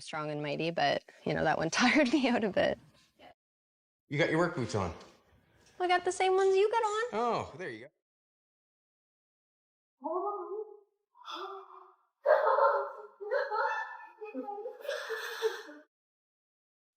strong and mighty, but that one tired me out a bit. You got your work boots on. I got the same ones you got on. Oh, there you go.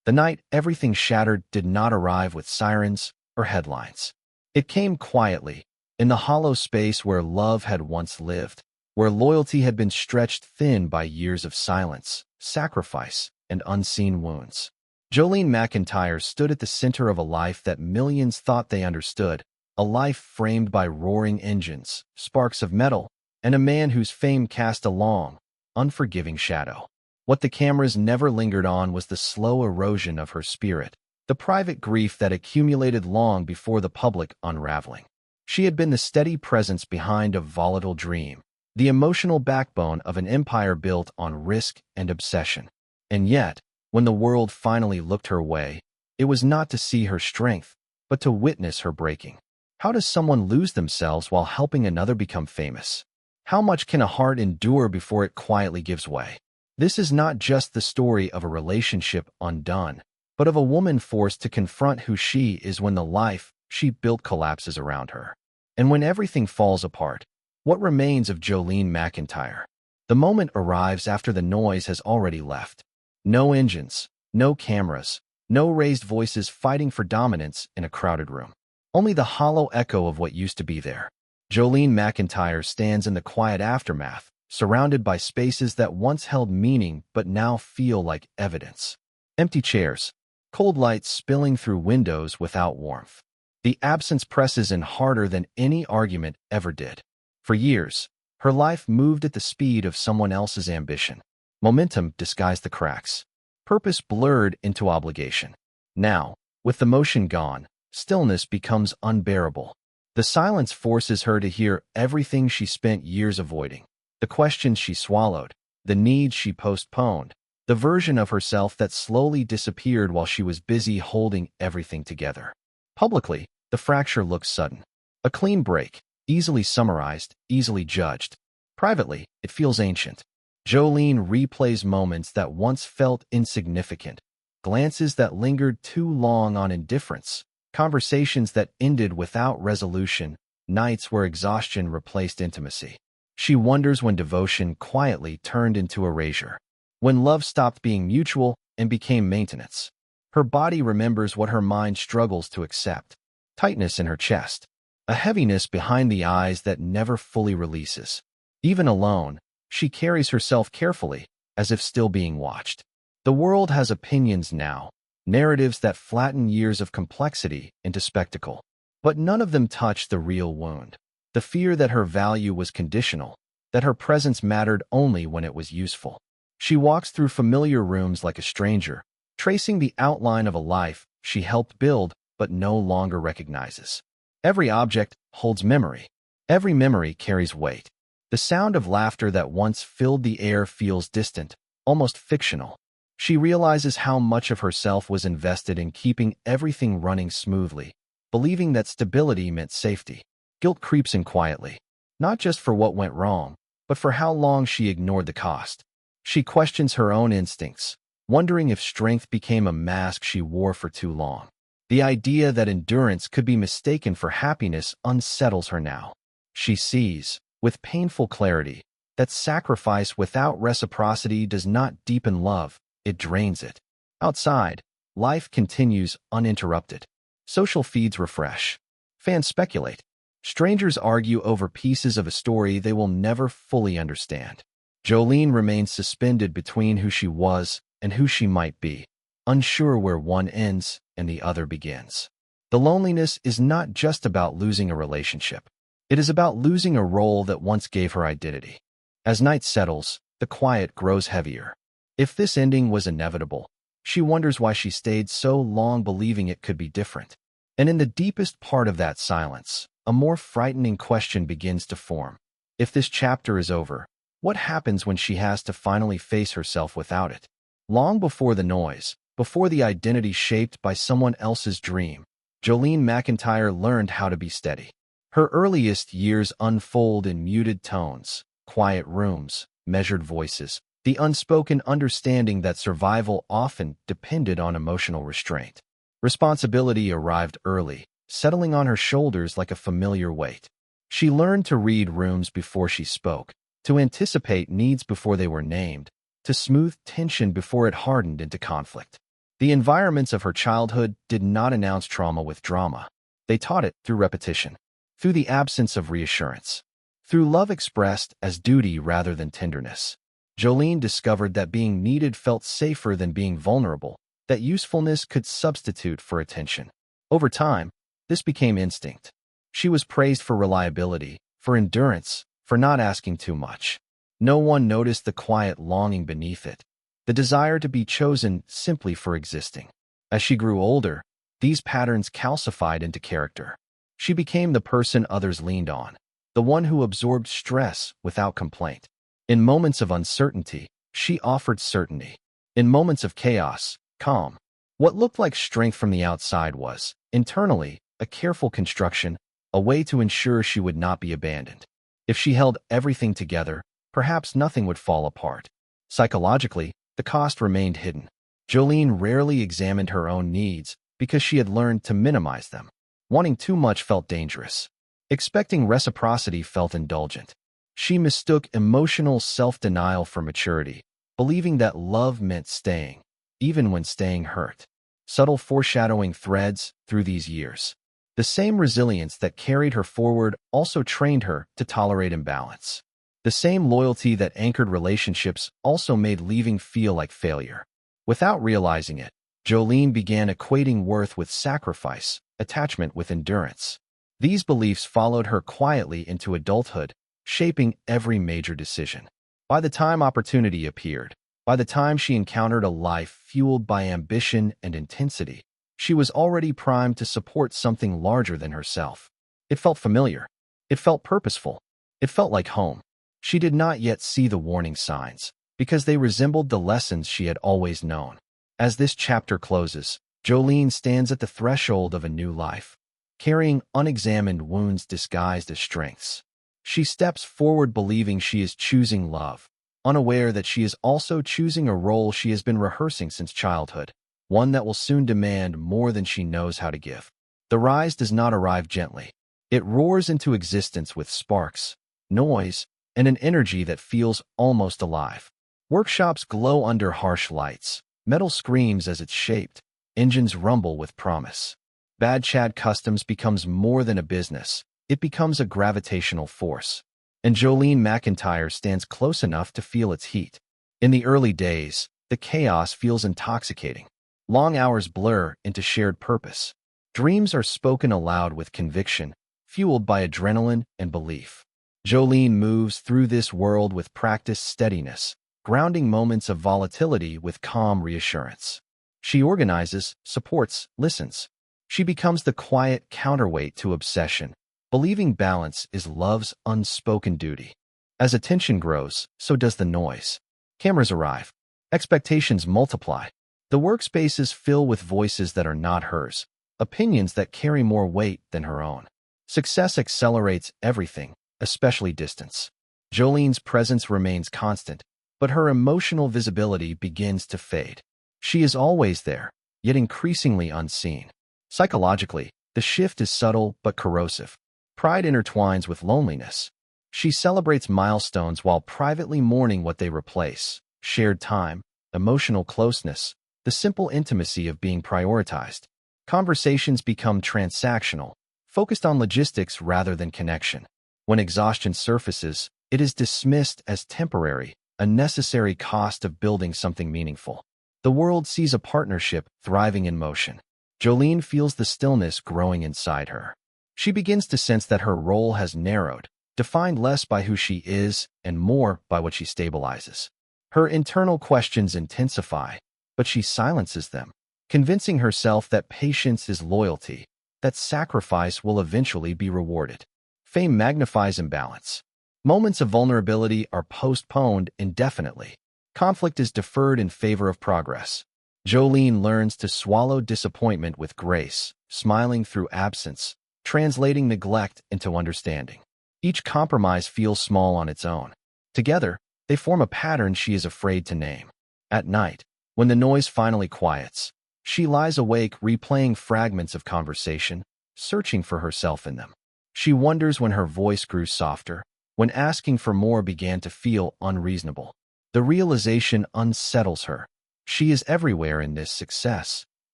The night everything shattered did not arrive with sirens or headlines. It came quietly, in the hollow space where love had once lived, where loyalty had been stretched thin by years of silence, sacrifice, and unseen wounds. Jolene Macintyre stood at the center of a life that millions thought they understood, a life framed by roaring engines, sparks of metal, and a man whose fame cast a long, unforgiving shadow. What the cameras never lingered on was the slow erosion of her spirit, the private grief that accumulated long before the public unraveling. She had been the steady presence behind a volatile dream, the emotional backbone of an empire built on risk and obsession. And yet, when the world finally looked her way, it was not to see her strength, but to witness her breaking. How does someone lose themselves while helping another become famous? How much can a heart endure before it quietly gives way? This is not just the story of a relationship undone, but of a woman forced to confront who she is when the life she built collapses around her. And when everything falls apart, what remains of Jolene Macintyre? The moment arrives after the noise has already left. No engines, no cameras, no raised voices fighting for dominance in a crowded room. Only the hollow echo of what used to be there. Jolene Macintyre stands in the quiet aftermath, surrounded by spaces that once held meaning but now feel like evidence. Empty chairs, cold lights spilling through windows without warmth. The absence presses in harder than any argument ever did. For years, her life moved at the speed of someone else's ambition. Momentum disguised the cracks. Purpose blurred into obligation. Now, with the motion gone, stillness becomes unbearable. The silence forces her to hear everything she spent years avoiding. The questions she swallowed, the needs she postponed, the version of herself that slowly disappeared while she was busy holding everything together. Publicly, the fracture looks sudden. A clean break, easily summarized, easily judged. Privately, it feels ancient. Jolene replays moments that once felt insignificant, glances that lingered too long on indifference, conversations that ended without resolution, nights where exhaustion replaced intimacy. She wonders when devotion quietly turned into erasure, when love stopped being mutual and became maintenance. Her body remembers what her mind struggles to accept: tightness in her chest, a heaviness behind the eyes that never fully releases. Even alone, she carries herself carefully, as if still being watched. The world has opinions now, narratives that flatten years of complexity into spectacle. But none of them touch the real wound. The fear that her value was conditional, that her presence mattered only when it was useful. She walks through familiar rooms like a stranger, tracing the outline of a life she helped build but no longer recognizes. Every object holds memory. Every memory carries weight. The sound of laughter that once filled the air feels distant, almost fictional. She realizes how much of herself was invested in keeping everything running smoothly, believing that stability meant safety. Guilt creeps in quietly, not just for what went wrong, but for how long she ignored the cost. She questions her own instincts, wondering if strength became a mask she wore for too long. The idea that endurance could be mistaken for happiness unsettles her now. She sees, with painful clarity, that sacrifice without reciprocity does not deepen love, it drains it. Outside, life continues uninterrupted. Social feeds refresh. Fans speculate. Strangers argue over pieces of a story they will never fully understand. Jolene remains suspended between who she was and who she might be, unsure where one ends and the other begins. The loneliness is not just about losing a relationship. It is about losing a role that once gave her identity. As night settles, the quiet grows heavier. If this ending was inevitable, she wonders why she stayed so long believing it could be different. And in the deepest part of that silence, a more frightening question begins to form. If this chapter is over, what happens when she has to finally face herself without it? Long before the noise, before the identity shaped by someone else's dream, Jolene Macintyre learned how to be steady. Her earliest years unfold in muted tones, quiet rooms, measured voices, the unspoken understanding that survival often depended on emotional restraint. Responsibility arrived early, settling on her shoulders like a familiar weight. She learned to read rooms before she spoke, to anticipate needs before they were named, to smooth tension before it hardened into conflict. The environments of her childhood did not announce trauma with drama. They taught it through repetition, through the absence of reassurance, through love expressed as duty rather than tenderness. Jolene discovered that being needed felt safer than being vulnerable, that usefulness could substitute for attention. Over time, this became instinct. She was praised for reliability, for endurance, for not asking too much. No one noticed the quiet longing beneath it, the desire to be chosen simply for existing. As she grew older, these patterns calcified into character. She became the person others leaned on, the one who absorbed stress without complaint. In moments of uncertainty, she offered certainty. In moments of chaos, calm. What looked like strength from the outside was, internally, a careful construction, a way to ensure she would not be abandoned. If she held everything together, perhaps nothing would fall apart. Psychologically, the cost remained hidden. Jolene rarely examined her own needs because she had learned to minimize them. Wanting too much felt dangerous. Expecting reciprocity felt indulgent. She mistook emotional self-denial for maturity, believing that love meant staying, even when staying hurt. Subtle foreshadowing threads through these years. The same resilience that carried her forward also trained her to tolerate imbalance. The same loyalty that anchored relationships also made leaving feel like failure. Without realizing it, Jolene began equating worth with sacrifice, attachment with endurance. These beliefs followed her quietly into adulthood, shaping every major decision. By the time opportunity appeared, by the time she encountered a life fueled by ambition and intensity, she was already primed to support something larger than herself. It felt familiar. It felt purposeful. It felt like home. She did not yet see the warning signs, because they resembled the lessons she had always known. As this chapter closes, Jolene stands at the threshold of a new life, carrying unexamined wounds disguised as strengths. She steps forward believing she is choosing love, unaware that she is also choosing a role she has been rehearsing since childhood, one that will soon demand more than she knows how to give. The rise does not arrive gently. It roars into existence with sparks, noise, and an energy that feels almost alive. Workshops glow under harsh lights. Metal screams as it's shaped. Engines rumble with promise. Bad Chad Customs becomes more than a business. It becomes a gravitational force. And Jolene Macintyre stands close enough to feel its heat. In the early days, the chaos feels intoxicating. Long hours blur into shared purpose. Dreams are spoken aloud with conviction, fueled by adrenaline and belief. Jolene moves through this world with practiced steadiness, grounding moments of volatility with calm reassurance. She organizes, supports, listens. She becomes the quiet counterweight to obsession, believing balance is love's unspoken duty. As attention grows, so does the noise. Cameras arrive. Expectations multiply. The workspaces fill with voices that are not hers, opinions that carry more weight than her own. Success accelerates everything, especially distance. Jolene's presence remains constant, but her emotional visibility begins to fade. She is always there, yet increasingly unseen. Psychologically, the shift is subtle but corrosive. Pride intertwines with loneliness. She celebrates milestones while privately mourning what they replace. Shared time, emotional closeness, the simple intimacy of being prioritized. Conversations become transactional, focused on logistics rather than connection. When exhaustion surfaces, it is dismissed as temporary, a necessary cost of building something meaningful. The world sees a partnership thriving in motion. Jolene feels the stillness growing inside her. She begins to sense that her role has narrowed, defined less by who she is and more by what she stabilizes. Her internal questions intensify, but she silences them, convincing herself that patience is loyalty, that sacrifice will eventually be rewarded. Fame magnifies imbalance. Moments of vulnerability are postponed indefinitely. Conflict is deferred in favor of progress. Jolene learns to swallow disappointment with grace, smiling through absence, translating neglect into understanding. Each compromise feels small on its own. Together, They form a pattern she is afraid to name. At night, when the noise finally quiets, she lies awake replaying fragments of conversation, searching for herself in them. She wonders when her voice grew softer, when asking for more began to feel unreasonable. The realization unsettles her. She is everywhere in this success,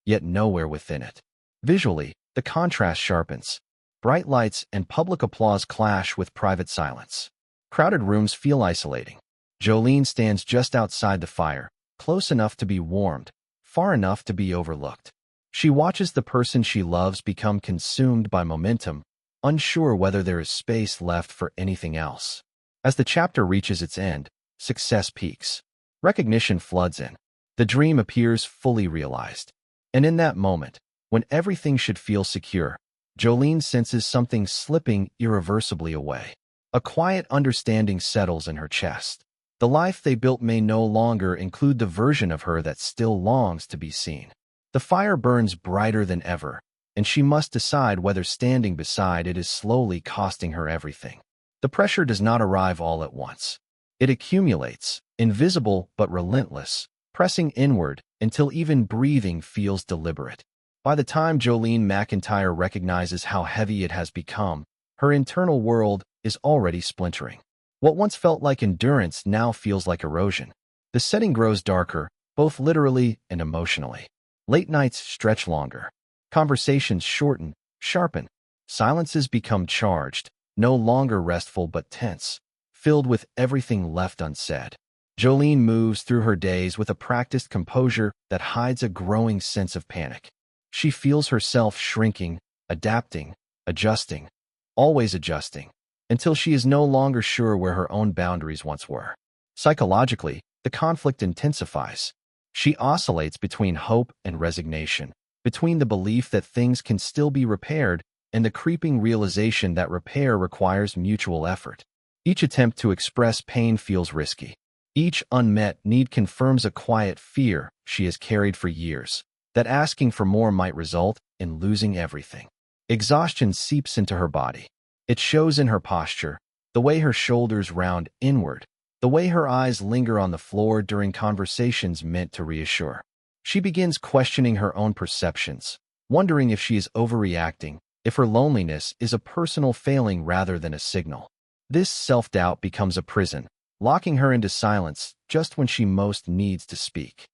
yet nowhere within it. Visually, the contrast sharpens. Bright lights and public applause clash with private silence. Crowded rooms feel isolating. Jolene stands just outside the fire, close enough to be warmed, far enough to be overlooked. She watches the person she loves become consumed by momentum, unsure whether there is space left for anything else. As the chapter reaches its end, success peaks. Recognition floods in. The dream appears fully realized. And in that moment, when everything should feel secure, Jolene senses something slipping irreversibly away. A quiet understanding settles in her chest. The life they built may no longer include the version of her that still longs to be seen. The fire burns brighter than ever, and she must decide whether standing beside it is slowly costing her everything. The pressure does not arrive all at once. It accumulates, invisible but relentless, pressing inward until even breathing feels deliberate. By the time Jolene Macintyre recognizes how heavy it has become, her internal world is already splintering. What once felt like endurance now feels like erosion. The setting grows darker, both literally and emotionally. Late nights stretch longer. Conversations shorten, sharpen. Silences become charged, no longer restful but tense, filled with everything left unsaid. Jolene moves through her days with a practiced composure that hides a growing sense of panic. She feels herself shrinking, adapting, adjusting, always adjusting, until she is no longer sure where her own boundaries once were. Psychologically, the conflict intensifies. She oscillates between hope and resignation, between the belief that things can still be repaired and the creeping realization that repair requires mutual effort. Each attempt to express pain feels risky. Each unmet need confirms a quiet fear she has carried for years, that asking for more might result in losing everything. Exhaustion seeps into her body. It shows in her posture, the way her shoulders round inward, the way her eyes linger on the floor during conversations meant to reassure. She begins questioning her own perceptions, wondering if she is overreacting, if her loneliness is a personal failing rather than a signal. This self-doubt becomes a prison, locking her into silence just when she most needs to speak.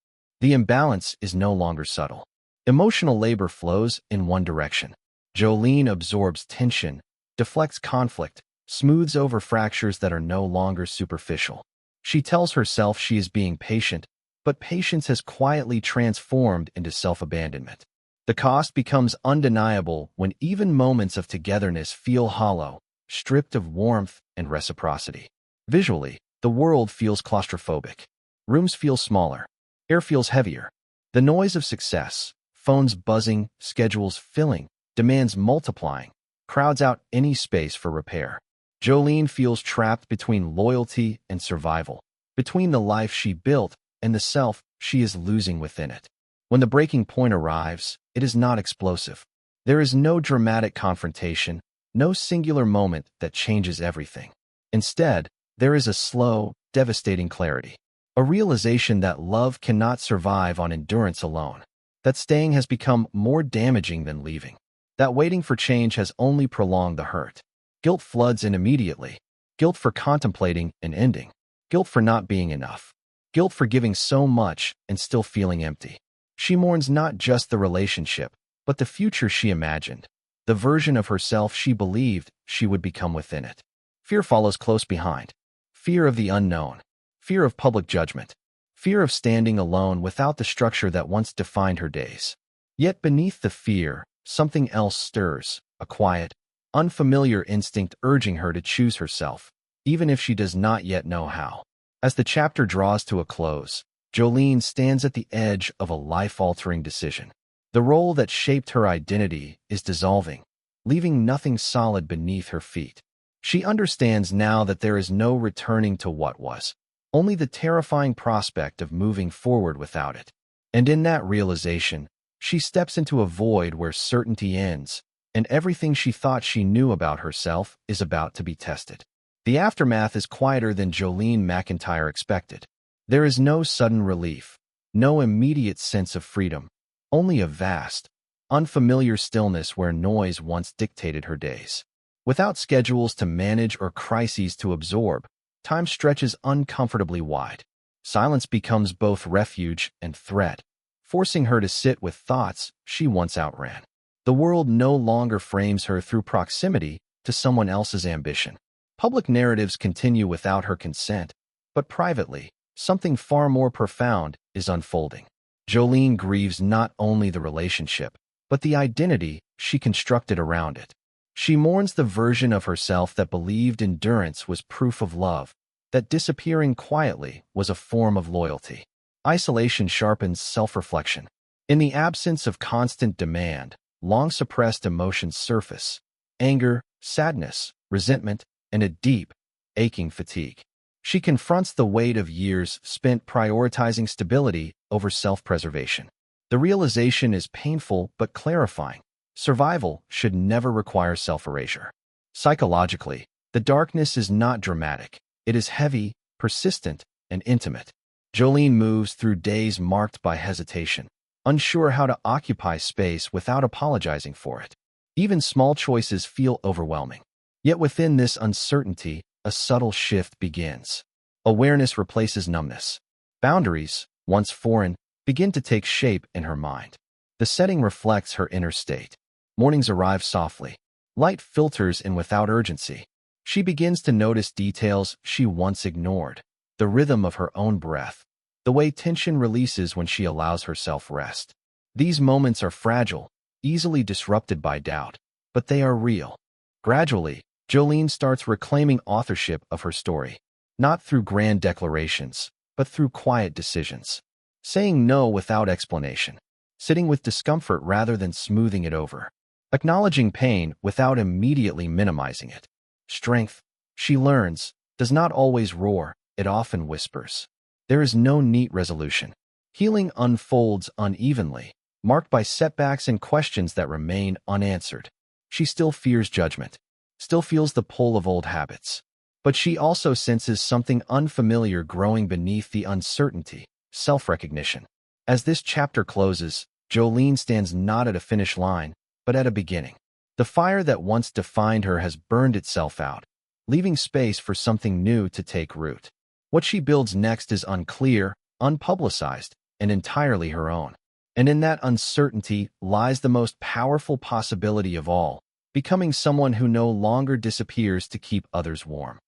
The imbalance is no longer subtle. Emotional labor flows in one direction. Jolene absorbs tension, deflects conflict, smooths over fractures that are no longer superficial. She tells herself she is being patient, but patience has quietly transformed into self-abandonment. The cost becomes undeniable when even moments of togetherness feel hollow, stripped of warmth and reciprocity. Visually, the world feels claustrophobic. Rooms feel smaller. Air feels heavier. The noise of success, phones buzzing, schedules filling, demands multiplying, crowds out any space for repair. Jolene feels trapped between loyalty and survival, between the life she built and the self she is losing within it. When the breaking point arrives, it is not explosive. There is no dramatic confrontation, no singular moment that changes everything. Instead, there is a slow, devastating clarity. A realization that love cannot survive on endurance alone. That staying has become more damaging than leaving. That waiting for change has only prolonged the hurt. Guilt floods in immediately. Guilt for contemplating an ending. Guilt for not being enough. Guilt for giving so much and still feeling empty. She mourns not just the relationship, but the future she imagined, the version of herself she believed she would become within it. Fear follows close behind. Fear of the unknown. Fear of public judgment. Fear of standing alone without the structure that once defined her days. Yet beneath the fear, something else stirs, a quiet, unfamiliar instinct urging her to choose herself, even if she does not yet know how. As the chapter draws to a close, Jolene stands at the edge of a life-altering decision. The role that shaped her identity is dissolving, leaving nothing solid beneath her feet. She understands now that there is no returning to what was, only the terrifying prospect of moving forward without it. And in that realization, she steps into a void where certainty ends, and everything she thought she knew about herself is about to be tested. The aftermath is quieter than Jolene Macintyre expected. There is no sudden relief, no immediate sense of freedom, only a vast, unfamiliar stillness where noise once dictated her days. Without schedules to manage or crises to absorb, time stretches uncomfortably wide. Silence becomes both refuge and threat, forcing her to sit with thoughts she once outran. The world no longer frames her through proximity to someone else's ambition. Public narratives continue without her consent, but privately, something far more profound is unfolding. Jolene grieves not only the relationship, but the identity she constructed around it. She mourns the version of herself that believed endurance was proof of love, that disappearing quietly was a form of loyalty. Isolation sharpens self-reflection. In the absence of constant demand, long-suppressed emotions surface: anger, sadness, resentment, and a deep, aching fatigue. She confronts the weight of years spent prioritizing stability over self-preservation. The realization is painful but clarifying. Survival should never require self-erasure. Psychologically, the darkness is not dramatic. It is heavy, persistent, and intimate. Jolene moves through days marked by hesitation, unsure how to occupy space without apologizing for it. Even small choices feel overwhelming. Yet within this uncertainty, a subtle shift begins. Awareness replaces numbness. Boundaries, once foreign, begin to take shape in her mind. The setting reflects her inner state. Mornings arrive softly. Light filters in without urgency. She begins to notice details she once ignored: the rhythm of her own breath, the way tension releases when she allows herself rest. These moments are fragile, easily disrupted by doubt, but they are real. Gradually, Jolene starts reclaiming authorship of her story, not through grand declarations, but through quiet decisions. Saying no without explanation, sitting with discomfort rather than smoothing it over, acknowledging pain without immediately minimizing it. Strength, she learns, does not always roar, it often whispers. There is no neat resolution. Healing unfolds unevenly, marked by setbacks and questions that remain unanswered. She still fears judgment, still feels the pull of old habits. But she also senses something unfamiliar growing beneath the uncertainty: self-recognition. As this chapter closes, Jolene stands not at a finish line, but at a beginning. The fire that once defined her has burned itself out, leaving space for something new to take root. What she builds next is unclear, unpublicized, and entirely her own. And in that uncertainty lies the most powerful possibility of all: becoming someone who no longer disappears to keep others warm.